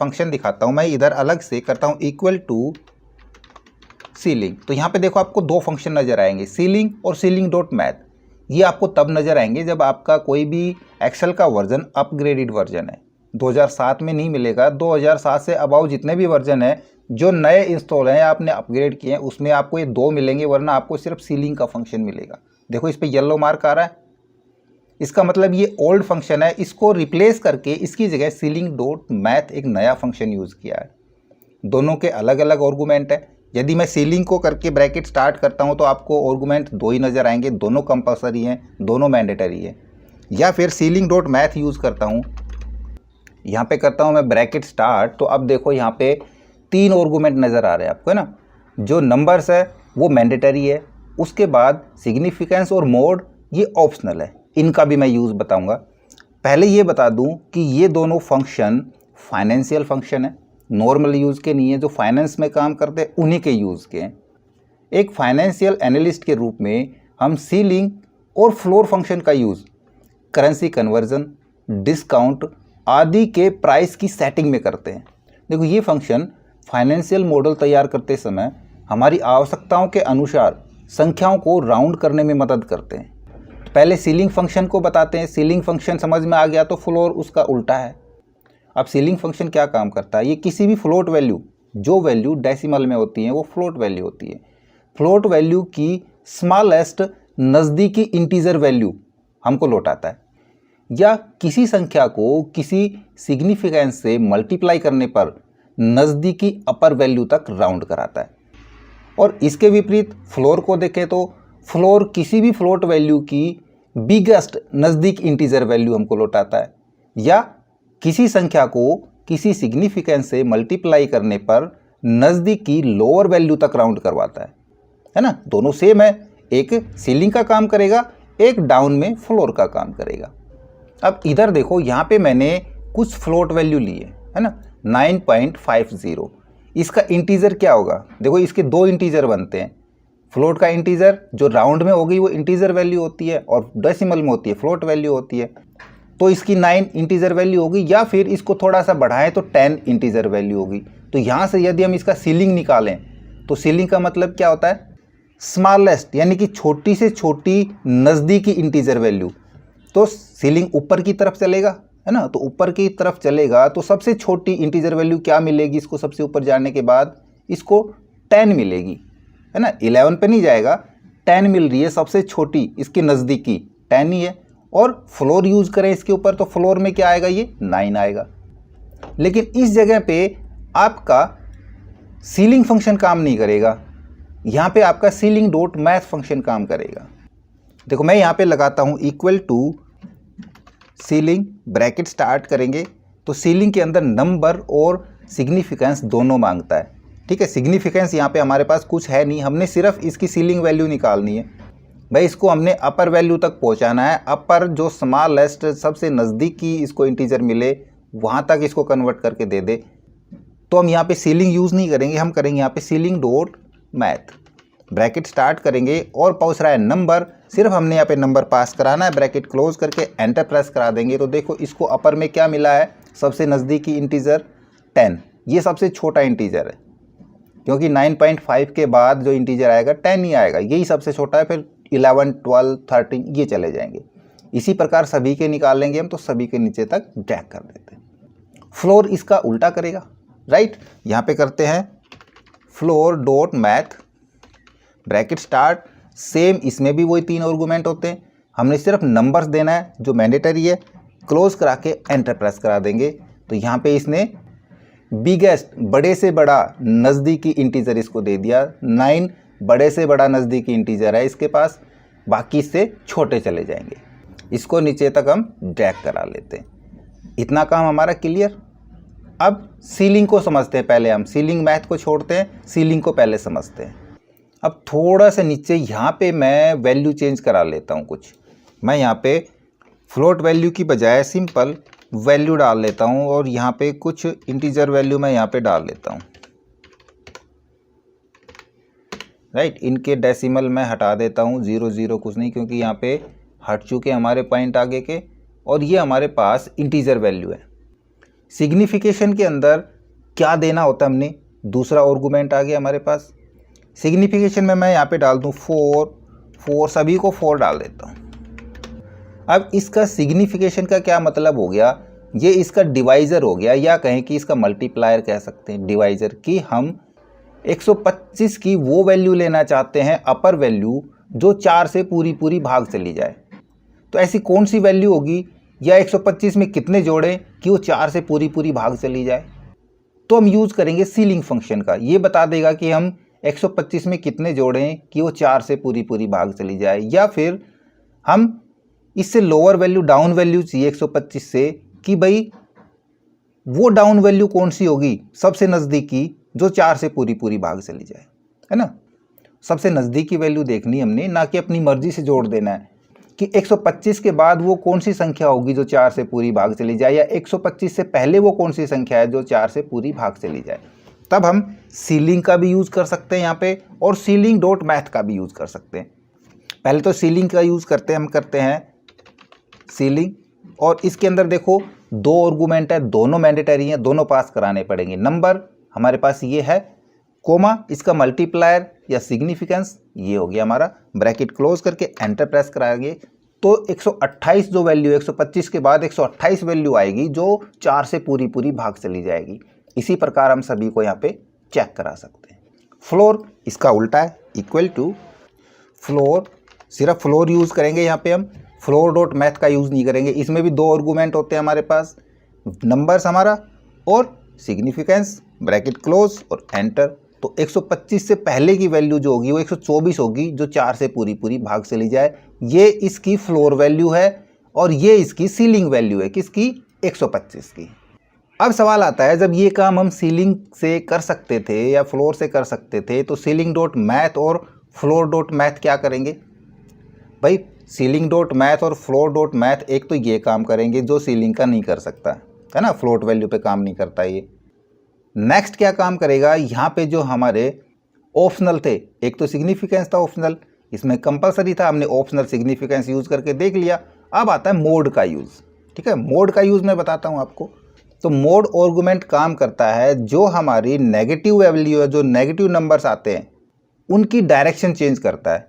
Function दिखाता हूँ मैं इधर अलग से करता हूँ इक्वल टू सीलिंग। तो यहाँ पे देखो आपको दो फंक्शन नज़र आएंगे, सीलिंग और सीलिंग डॉट मैथ। ये आपको तब नज़र आएंगे जब आपका कोई भी एक्सेल का वर्जन अपग्रेडेड वर्जन है। 2007 में नहीं मिलेगा, 2007 से अबाउ जितने भी वर्जन है जो नए इंस्टॉल हैं या आपने अपग्रेड किए हैं उसमें आपको ये दो मिलेंगे, वरना आपको सिर्फ सीलिंग का फंक्शन मिलेगा। देखो इस पर येलो मार्क आ रहा है, इसका मतलब ये ओल्ड फंक्शन है, इसको रिप्लेस करके इसकी जगह सीलिंग डॉट मैथ एक नया फंक्शन यूज़ किया है। दोनों के अलग अलग आर्गूमेंट है। यदि मैं सीलिंग को करके ब्रैकेट स्टार्ट करता हूं तो आपको आर्गूमेंट दो ही नज़र आएंगे, दोनों कंपलसरी हैं, दोनों मैंडेटरी है। या फिर सीलिंग डॉट मैथ यूज़ करता हूं, यहाँ पे करता हूं मैं ब्रैकेट स्टार्ट, तो अब देखो यहाँ पे तीन आर्गूमेंट नज़र आ रहे हैं आपको, है ना। जो नंबर्स है वो मैंडेटरी है, उसके बाद सिग्निफिकेंस और मोड ये ऑप्शनल है। इनका भी मैं यूज़ बताऊँगा। पहले ये बता दूँ कि ये दोनों फंक्शन फाइनेंशियल फंक्शन है, नॉर्मल यूज़ के नहीं है। जो फाइनेंस में काम करते हैं उन्हीं के यूज़ के हैं। एक फाइनेंशियल एनालिस्ट के रूप में हम सीलिंग और फ्लोर फंक्शन का यूज़ करेंसी कन्वर्जन, डिस्काउंट आदि के प्राइस की सेटिंग में करते हैं। देखो ये फंक्शन फाइनेंशियल मॉडल तैयार करते समय हमारी आवश्यकताओं के अनुसार संख्याओं को राउंड करने में मदद करते हैं। तो पहले सीलिंग फंक्शन को बताते हैं। सीलिंग फंक्शन समझ में आ गया तो फ्लोर उसका उल्टा है। अब सीलिंग फंक्शन क्या काम करता है, ये किसी भी फ्लोट वैल्यू, जो वैल्यू डेसिमल में होती है वो फ्लोट वैल्यू होती है, फ्लोट वैल्यू की स्मॉलेस्ट नज़दीकी इंटीजर वैल्यू हमको लौटाता है, या किसी संख्या को किसी सिग्निफिकेंस से मल्टीप्लाई करने पर नज़दीकी अपर वैल्यू तक राउंड कराता है। और इसके विपरीत फ्लोर को देखें तो फ्लोर किसी भी फ्लोट वैल्यू की बिगेस्ट नज़दीक इंटीजर वैल्यू हमको लौटाता है, या किसी संख्या को किसी सिग्निफिकेंस से मल्टीप्लाई करने पर नज़दीकी लोअर वैल्यू तक राउंड करवाता है ना। दोनों सेम है, एक सीलिंग का काम करेगा, एक डाउन में फ्लोर का काम करेगा। अब इधर देखो यहाँ पे मैंने कुछ फ्लोट वैल्यू लिए है ना, 9.50। इसका इंटीजर क्या होगा, देखो इसके दो इंटीजर बनते हैं। फ्लोट का इंटीजर जो राउंड में होगी वो इंटीजर वैल्यू होती है, और डेसिमल में होती है फ्लोट वैल्यू होती है। तो इसकी 9 इंटीजर वैल्यू होगी, या फिर इसको थोड़ा सा बढ़ाएं तो 10 इंटीजर वैल्यू होगी। तो यहाँ से यदि हम इसका सीलिंग निकालें तो सीलिंग का मतलब क्या होता है, स्मॉलेस्ट, यानी कि छोटी से छोटी नज़दीकी इंटीजर वैल्यू। तो सीलिंग ऊपर की तरफ चलेगा है ना, तो ऊपर की तरफ चलेगा तो सबसे छोटी इंटीजर वैल्यू क्या मिलेगी इसको, सबसे ऊपर जाने के बाद इसको 10 मिलेगी है ना। 11 पे नहीं जाएगा, 10 मिल रही है सबसे छोटी, इसके नज़दीकी 10 ही है। और फ्लोर यूज़ करें इसके ऊपर तो फ्लोर में क्या आएगा, ये 9 आएगा। लेकिन इस जगह पे आपका सीलिंग फंक्शन काम नहीं करेगा, यहाँ पे आपका सीलिंग डॉट मैथ फंक्शन काम करेगा। देखो मैं यहाँ पे लगाता हूँ equal to ceiling, bracket start करेंगे तो सीलिंग के अंदर नंबर और सिग्निफिकेंस दोनों मांगता है। ठीक है, सिग्निफिकेंस यहाँ पे हमारे पास कुछ है नहीं, हमने सिर्फ इसकी सीलिंग वैल्यू निकालनी है भाई। इसको हमने अपर वैल्यू तक पहुँचाना है, अपर जो स्मॉलेस्ट सबसे नज़दीकी इसको इंटीजर मिले वहाँ तक इसको कन्वर्ट करके दे दे। तो हम यहाँ पे सीलिंग यूज़ नहीं करेंगे, हम करेंगे यहाँ पे ceiling dot math. Bracket start करेंगे और पहुँच रहा है नंबर, सिर्फ हमने यहाँ पे नंबर पास कराना है। ब्रैकेट क्लोज करके एंटर प्रेस करा देंगे तो देखो इसको अपर में क्या मिला है, सबसे नज़दीकी इंटीजर 10। ये सबसे छोटा इंटीजर है क्योंकि 9.5 के बाद जो इंटीजर आएगा 10 ही आएगा, यही सबसे छोटा है। फिर 11, 12, 13 ये चले जाएंगे। इसी प्रकार सभी के निकाल लेंगे हम, तो सभी के नीचे तक ड्रैग कर देते हैं। फ्लोर इसका उल्टा करेगा, राइट। यहाँ पे करते हैं floor dot math, bracket start, same इसमें भी वही 3 आर्गुमेंट होते हैं। हमने सिर्फ नंबर्स देना है जो मैंडेटरी है, क्लोज करा के एंटर प्रेस करा देंगे तो यहाँ पे इसने बिगेस्ट, बड़े से बड़ा नज़दीकी इंटीजर इसको दे दिया। 9 बड़े से बड़ा नज़दीकी इंटीजर है इसके पास, बाकी इससे छोटे चले जाएंगे। इसको नीचे तक हम ड्रैग करा लेते हैं। इतना काम हमारा क्लियर। अब सीलिंग को समझते हैं पहले, हम सीलिंग मैथ को छोड़ते हैं, सीलिंग को पहले समझते हैं। अब थोड़ा सा नीचे यहाँ पे मैं वैल्यू चेंज करा लेता हूँ कुछ। मैं यहाँ पे फ्लोट वैल्यू की बजाय सिंपल वैल्यू डाल लेता हूँ और यहाँ पे कुछ इंटीजर वैल्यू मैं यहाँ पे डाल लेता हूँ, राइट। इनके डेसिमल मैं हटा देता हूँ, 0 0 कुछ नहीं, क्योंकि यहाँ पे हट चुके हमारे पॉइंट आगे के, और ये हमारे पास इंटीजर वैल्यू है। सिग्निफिकेशन के अंदर क्या देना होता है, हमने दूसरा आर्गुमेंट आ गया हमारे पास। सिग्निफिकेशन में मैं यहाँ पे डाल दूँ 4 सभी को 4 डाल देता हूँ। अब इसका सिग्निफिकेशन का क्या मतलब हो गया, ये इसका डिवाइज़र हो गया, या कहें कि इसका मल्टीप्लायर कह सकते हैं, डिवाइज़र, कि हम 125 की वो वैल्यू लेना चाहते हैं, अपर वैल्यू, जो 4 से पूरी पूरी भाग चली जाए। तो ऐसी कौन सी वैल्यू होगी, या 125 में कितने जोड़ें कि वो 4 से पूरी पूरी भाग चली जाए। तो हम यूज़ करेंगे सीलिंग फंक्शन का, ये बता देगा कि हम 125 में कितने जोड़ें कि वो 4 से पूरी पूरी भाग चली जाए। या फिर हम इससे लोअर वैल्यू, डाउन वैल्यू चाहिए 125 से, कि भाई वो डाउन वैल्यू कौन सी होगी सबसे नज़दीकी, जो 4 से पूरी पूरी भाग चली जाए, है ना। सबसे नज़दीकी वैल्यू देखनी हमने, ना कि अपनी मर्जी से जोड़ देना है कि 125 के बाद वो कौन सी संख्या होगी जो 4 से पूरी भाग चली जाए, या 125 से पहले वो कौन सी संख्या है जो 4 से पूरी भाग चली जाए। तब हम सीलिंग का भी यूज़ कर सकते हैं यहाँ पे, और सीलिंग डॉट मैथ का भी यूज़ कर सकते हैं। पहले तो सीलिंग का यूज़ करते हैं, हम करते हैं सीलिंग, और इसके अंदर देखो 2 आर्गुमेंट है, दोनों मैंडेटरी हैं, दोनों पास कराने पड़ेंगे। नंबर हमारे पास ये है, कोमा इसका मल्टीप्लायर या सिग्निफिकेंस, ये हो गया हमारा, ब्रैकेट क्लोज करके एंटर प्रेस कराएंगे तो 128 जो वैल्यू, 125 के बाद 128 वैल्यू आएगी जो 4 से पूरी पूरी भाग चली जाएगी। इसी प्रकार हम सभी को यहाँ पे चेक करा सकते हैं। फ्लोर इसका उल्टा है, इक्वल टू फ्लोर, सिर्फ फ्लोर यूज़ करेंगे यहाँ पे हम, फ्लोर डॉट मैथ का यूज़ नहीं करेंगे। इसमें भी 2 आर्गुमेंट होते हैं हमारे पास, नंबर्स हमारा और सिग्निफिकेंस, ब्रैकेट क्लोज और एंटर। तो 125 से पहले की वैल्यू जो होगी वो 124 होगी, जो 4 से पूरी पूरी भाग चली जाए। ये इसकी फ्लोर वैल्यू है और ये इसकी सीलिंग वैल्यू है, किसकी, 125 की। अब सवाल आता है, जब ये काम हम सीलिंग से कर सकते थे या फ्लोर से कर सकते थे, तो सीलिंग डॉट मैथ और फ्लोर डॉट मैथ क्या करेंगे। भाई सीलिंग डॉट मैथ और फ्लोर डॉट मैथ एक तो ये काम करेंगे जो सीलिंग का नहीं कर सकता है ना, फ्लोट वैल्यू पे काम नहीं करता ये। नेक्स्ट क्या काम करेगा, यहाँ पे जो हमारे ऑप्शनल थे, एक तो सिग्निफिकेंस था ऑप्शनल, इसमें कंपलसरी था, हमने ऑप्शनल सिग्निफिकेंस यूज़ करके देख लिया। अब आता है मोड का यूज़। ठीक है, मोड का यूज़ मैं बताता हूँ आपको। तो मोड आर्गुमेंट काम करता है, जो हमारी नेगेटिव वैल्यू है, जो नेगेटिव नंबर्स आते हैं उनकी डायरेक्शन चेंज करता है।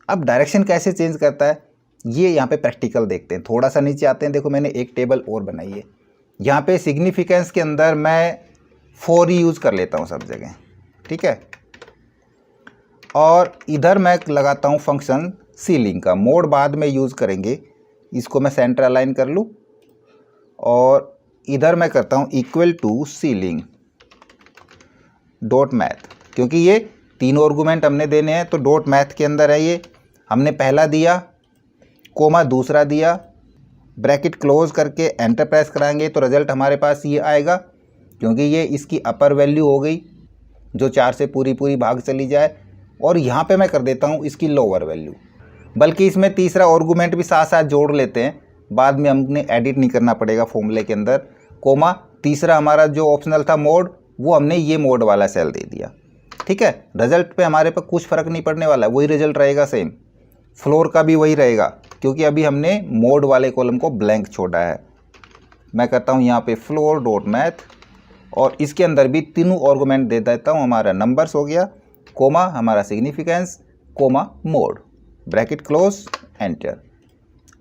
अब डायरेक्शन कैसे चेंज करता है, ये यहाँ पे प्रैक्टिकल देखते हैं। थोड़ा सा नीचे आते हैं, देखो मैंने एक टेबल और बनाई है। यहाँ पे सिग्निफिकेंस के अंदर मैं 4 ही यूज़ कर लेता हूँ सब जगह, ठीक है। और इधर मैं लगाता हूँ फंक्शन सीलिंग का, मोड बाद में यूज़ करेंगे। इसको मैं सेंटर अलाइन कर लूँ और इधर मैं करता हूँ equal to ceiling dot math, क्योंकि ये 3 आर्गुमेंट हमने देने हैं, तो डॉट मैथ के अंदर है ये। हमने पहला दिया, कोमा दूसरा दिया, ब्रैकेट क्लोज करके एंटर प्रेस कराएंगे तो रिजल्ट हमारे पास ये आएगा, क्योंकि ये इसकी अपर वैल्यू हो गई जो 4 से पूरी पूरी भाग चली जाए। और यहाँ पे मैं कर देता हूँ इसकी लोअर वैल्यू, बल्कि इसमें तीसरा आर्गुमेंट भी साथ साथ जोड़ लेते हैं, बाद में हमने एडिट नहीं करना पड़ेगा फॉर्मूले के अंदर। कोमा तीसरा हमारा जो ऑप्शनल था मोड, वो हमने ये मोड वाला सेल दे दिया। ठीक है, रिजल्ट पे हमारे पर कुछ फ़र्क नहीं पड़ने वाला है, वही रिजल्ट रहेगा सेम। फ्लोर का भी वही रहेगा, क्योंकि अभी हमने मोड वाले कॉलम को ब्लैंक छोड़ा है। मैं करता हूँ यहाँ पे फ्लोर डॉट मैथ और इसके अंदर भी तीनों आर्गुमेंट दे देता हूँ। हमारा नंबर्स हो गया, कोमा हमारा significance, comma mode, bracket close enter.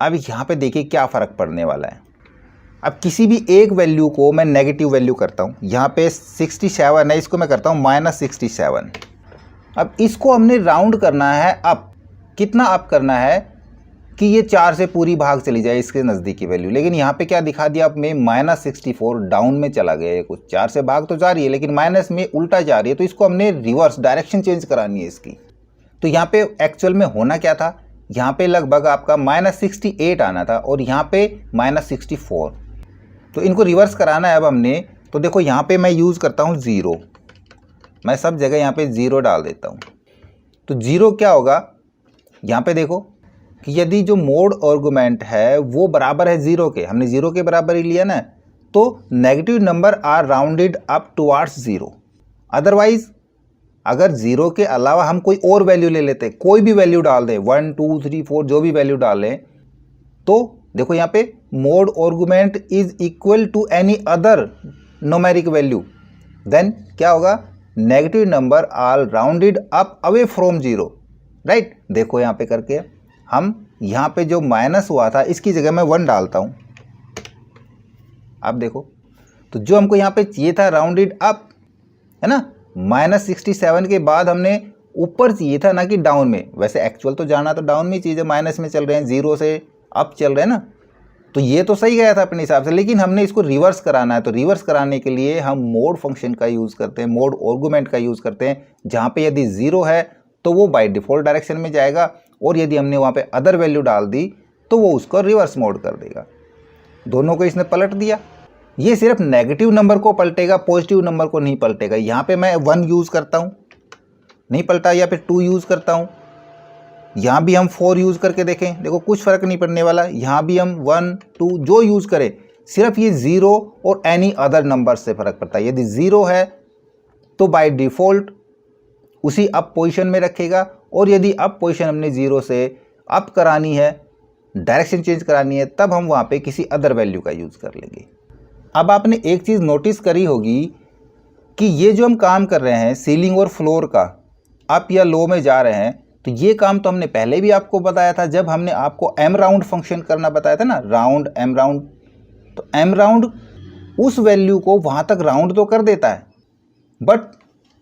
अब यहाँ पे देखिए क्या फ़र्क पड़ने वाला है। अब किसी भी एक वैल्यू को मैं नेगेटिव वैल्यू करता हूँ, यहाँ पे 67 है, इसको मैं करता हूँ -67। अब इसको हमने राउंड करना है अप, कितना अप करना है कि ये 4 से पूरी भाग चली जाए इसके नज़दीकी वैल्यू। लेकिन यहाँ पे क्या दिखा दिया अब में, -64 डाउन में चला गया है। कुछ 4 से भाग तो जा रही है लेकिन माइनस में उल्टा जा रही है, तो इसको हमने रिवर्स डायरेक्शन चेंज करानी है इसकी। तो यहाँ पे एक्चुअल में होना क्या था, यहाँ पे लगभग आपका -68 आना था और यहाँ पे -64, तो इनको रिवर्स कराना है अब हमने। तो देखो यहाँ पे मैं यूज़ करता हूँ 0, मैं सब जगह यहाँ पे 0 डाल देता हूँ। तो 0 क्या होगा, यहाँ पे देखो कि यदि जो मोड आर्गुमेंट है वो बराबर है 0 के, हमने 0 के बराबर ही लिया ना, तो negative number are rounded up towards 0। Otherwise अगर 0 के अलावा हम कोई और वैल्यू ले लेते, कोई भी वैल्यू डाल दें, 1 2 3 4 जो भी वैल्यू डाल लें, तो देखो यहाँ पे mode argument is equal to any other numeric value, then क्या होगा, negative number are rounded up away from zero, right. देखो यहाँ पे करके हम यहाँ पे जो माइनस हुआ था इसकी जगह मैं 1 डालता हूँ। आप देखो तो जो हमको यहाँ पे चाहिए था राउंडेड अप, है ना, -67 के बाद हमने ऊपर चाहिए था ना कि डाउन में। वैसे एक्चुअल तो जाना तो डाउन में चीज़ें, माइनस में चल रहे हैं, 0 से अप चल रहे हैं ना, तो ये तो सही गया था अपने हिसाब से, लेकिन हमने इसको रिवर्स कराना है। तो रिवर्स कराने के लिए हम मोड फंक्शन का यूज़ करते हैं, मोड आर्गुमेंट का यूज़ करते हैं, जहाँ पे यदि 0 है तो वो बाय डिफ़ॉल्ट डायरेक्शन में जाएगा, और यदि हमने वहाँ पे अदर वैल्यू डाल दी तो वो उसको रिवर्स मोड कर देगा। दोनों को इसने पलट दिया। ये सिर्फ नेगेटिव नंबर को पलटेगा, पॉजिटिव नंबर को नहीं पलटेगा। यहाँ पे मैं 1 यूज़ करता हूँ, नहीं पलटा, या फिर 2 यूज़ करता हूँ, यहाँ भी हम 4 यूज़ करके देखें, देखो कुछ फ़र्क नहीं पड़ने वाला। यहाँ भी हम 1 2 जो यूज़ करें, सिर्फ ये 0 और एनी अदर नंबर से फ़र्क पड़ता है। यदि 0 है तो बाय डिफ़ॉल्ट उसी अप पोजीशन में रखेगा, और यदि अप पोजीशन हमने 0 से अप करानी है, डायरेक्शन चेंज करानी है, तब हम वहाँ पे किसी अदर वैल्यू का यूज़ कर लेंगे। अब आपने एक चीज़ नोटिस करी होगी कि ये जो हम काम कर रहे हैं सीलिंग और फ्लोर का, अप या लो में जा रहे हैं, तो ये काम तो हमने पहले भी आपको बताया था जब हमने आपको एम राउंड फंक्शन करना बताया था ना, राउंड एम राउंड। तो एम राउंड उस वैल्यू को वहाँ तक राउंड तो कर देता है, बट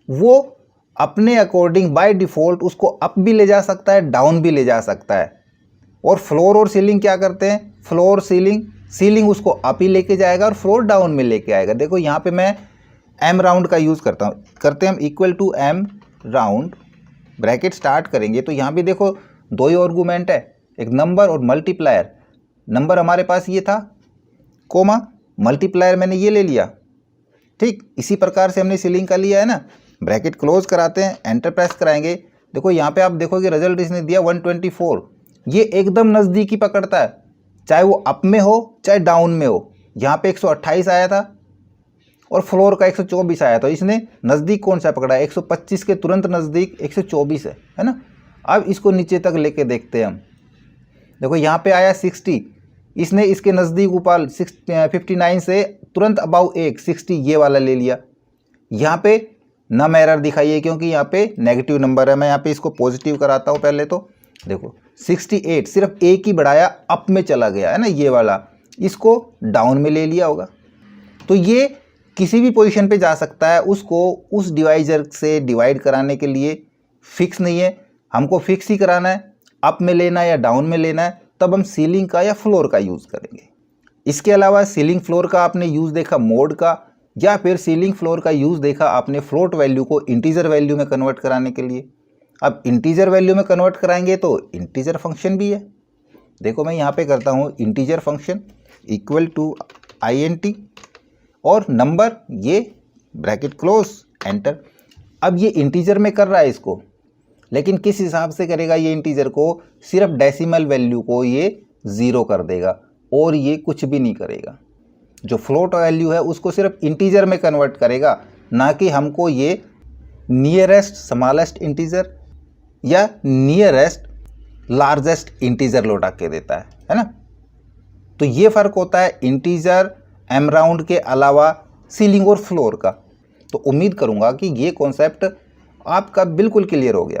वो अपने अकॉर्डिंग बाय डिफ़ॉल्ट उसको अप भी ले जा सकता है, डाउन भी ले जा सकता है। और फ्लोर और सीलिंग क्या करते हैं, फ्लोर सीलिंग उसको अप ही लेके जाएगा और फ्लोर डाउन में लेके आएगा। देखो यहाँ पे मैं एम राउंड का यूज़ करता हूँ, करते हैं हम equal to M round, bracket start करेंगे तो यहाँ भी देखो 2 ही आर्गुमेंट है, एक नंबर और मल्टीप्लायर। नंबर हमारे पास ये था, कोमा, मल्टीप्लायर मैंने ये ले लिया, ठीक। इसी प्रकार से हमने सीलिंग का लिया है ना। ब्रैकेट क्लोज कराते हैं, एंटर प्रेस कराएंगे, देखो यहाँ पे आप देखोगे रिजल्ट इसने दिया 124। ये एकदम नज़दीकी पकड़ता है, चाहे वो अप में हो चाहे डाउन में हो। यहाँ पे 128 आया था और फ्लोर का 124 आया, तो इसने नज़दीक कौन सा पकड़ा है, 125 के तुरंत नज़दीक 124 है ना। अब इसको नीचे तक लेके देखते हैं हम, देखो यहाँ पे आया 60, इसने इसके नज़दीक ऊपर 59 से तुरंत अबाउ 60 ये वाला ले लिया। यहाँ पे नम एरर दिखाइए क्योंकि यहाँ पे नेगेटिव नंबर है। मैं यहाँ पे इसको पॉजिटिव कराता हूँ पहले, तो देखो 68 सिर्फ एक ही बढ़ाया, अप में चला गया है ना, ये वाला इसको डाउन में ले लिया होगा। तो ये किसी भी पोजीशन पे जा सकता है, उसको उस डिवाइजर से डिवाइड कराने के लिए फिक्स नहीं है, हमको फिक्स ही कराना है, अप में लेना है या डाउन में लेना है, तब हम सीलिंग का या फ्लोर का यूज़ करेंगे। इसके अलावा सीलिंग फ्लोर का आपने यूज़ देखा मोड का, या फिर सीलिंग फ्लोर का यूज़ देखा आपने फ्लोट वैल्यू को इंटीजर वैल्यू में कन्वर्ट कराने के लिए। अब इंटीजर वैल्यू में कन्वर्ट कराएंगे तो इंटीजर फंक्शन भी है। देखो मैं यहाँ पे करता हूँ integer function equal to INT और नंबर, ये ब्रैकेट क्लोज, एंटर। अब ये इंटीजर में कर रहा है इसको, लेकिन किस हिसाब से करेगा ये इंटीजर को, सिर्फ डेसिमल वैल्यू को ये 0 कर देगा और ये कुछ भी नहीं करेगा। जो फ्लोट वैल्यू है उसको सिर्फ इंटीजर में कन्वर्ट करेगा, ना कि हमको ये नियरेस्ट स्मॉलेस्ट इंटीजर या नियरेस्ट लार्जेस्ट इंटीजर लौटा के देता है ना। तो ये फ़र्क होता है इंटीजर एम राउंड के अलावा सीलिंग और फ्लोर का। तो उम्मीद करूँगा कि ये कॉन्सेप्ट आपका बिल्कुल क्लियर हो गया होगा।